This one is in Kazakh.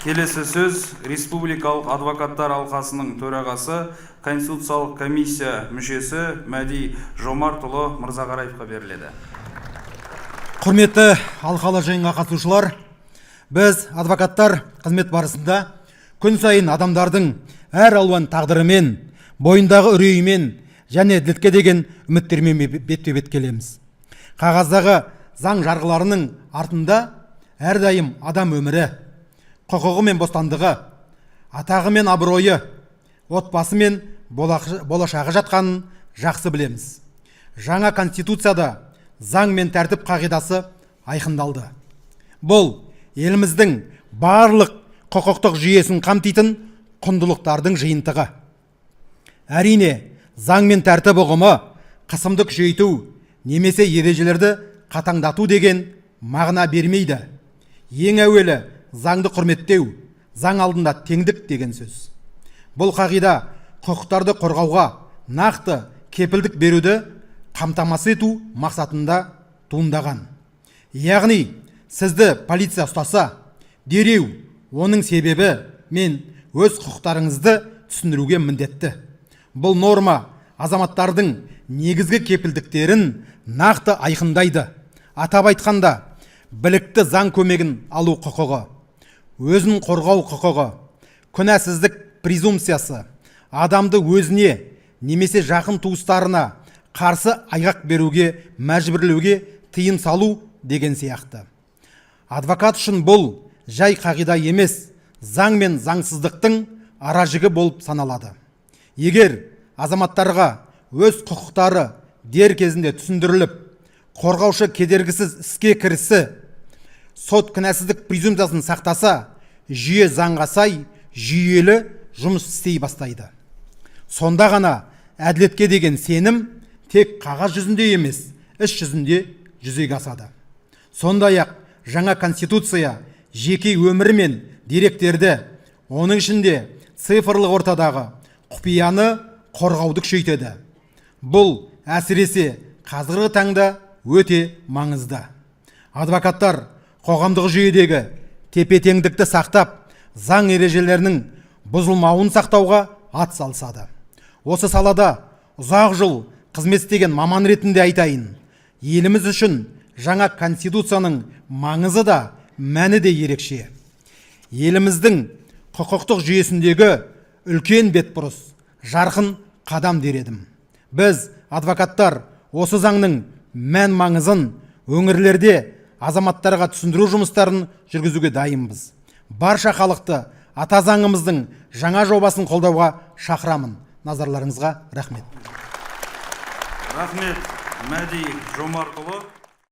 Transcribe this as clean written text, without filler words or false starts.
Келесі сөз Республикалық адвокаттар алқасының төрағасы, Конституциялық комиссия мүшесі Мәди Жомартұлы Мырзағараевқа беріледі. Құрметті алқалы жиынға қатысушылар, біз адвокаттар қызмет барысында күн сайын адамдардың әр алуан тағдырымен, бойындағы үрейімен және ділтке деген үміттермен бетпе-бет келеміз. Қағаздағы заң жарғыларының артында әрдайым адам өмірі, құқығы мен бостандығы, атағы мен абыройы, отбасы мен болашағы жатқанын жақсы білеміз. Жаңа конституцияда заң мен тәртіп қағидасы айқындалды. Бұл еліміздің барлық құқықтық жүйесін қамтитын құндылықтардың жиынтығы. Әрине, заң мен тәртіп ұғымы қысымды күшейту немесе ережелерді қатаңдату деген мағына бермейді. Ең әуелі заңды құрметтеу, заң алдында теңдік деген сөз. Бұл қағида құқықтарды қорғауға нақты кепілдік беруді қамтамасыз ету мақсатында туындаған. Яғни, сізді полиция ұстаса, дереу оның себебі мен өз құқықтарыңызды түсіндіруге міндетті. Бұл норма азаматтардың негізгі кепілдіктерін нақты айқындайды. Атап айтқанда, білікті заң көмегін алу құқығы, өзін қорғау құқығы, күнәсіздік презумпциясы, адамды өзіне немесе жақын туыстарына қарсы айғақ беруге, мәжбүрлеуге тыйым салу деген сияқты. Адвокат үшін бұл жай қағида емес, заң мен заңсыздықтың аражігі болып саналады. Егер азаматтарға өз құқықтары дер кезінде түсіндіріліп, қорғаушы кедергісіз іске кірісі, сот күнәсіздік презумпциясын сақтаса, жүйе заңға сай, жүйелі жұмыс істей бастайды. Сонда ғана әділетке деген сенім тек қағаз жүзінде емес, іс жүзінде жүзеге асады. Сондай-ақ жаңа конституция жеке өмірі мен деректерді, оның ішінде цифрлық ортадағы құпияны қорғауды күшейтеді. Бұл әсіресе қазіргі таңда өте маңызды. Адвокаттар қоғамдық жүйедегі тепе-теңдікті сақтап, заң ережелерінің бұзылмауын сақтауға ат салысады. Осы салада ұзақ жыл қызмет істеген маман ретінде айтайын, еліміз үшін жаңа конституцияның маңызы да, мәні де ерекше. Еліміздің құқықтық жүйесіндегі үлкен бетбұрыс, жарқын қадам дер едім. Біз, адвокаттар, осы заңның мән маңызын өңірлерде азаматтарға түсіндіру жұмыстарын жүргізуге дайынбыз. Барша халықты ата заңымыздың жаңа жобасын қолдауға шақырамын. Назарларыңызға рахмет. Рахмет, Мәди Жомартұлы.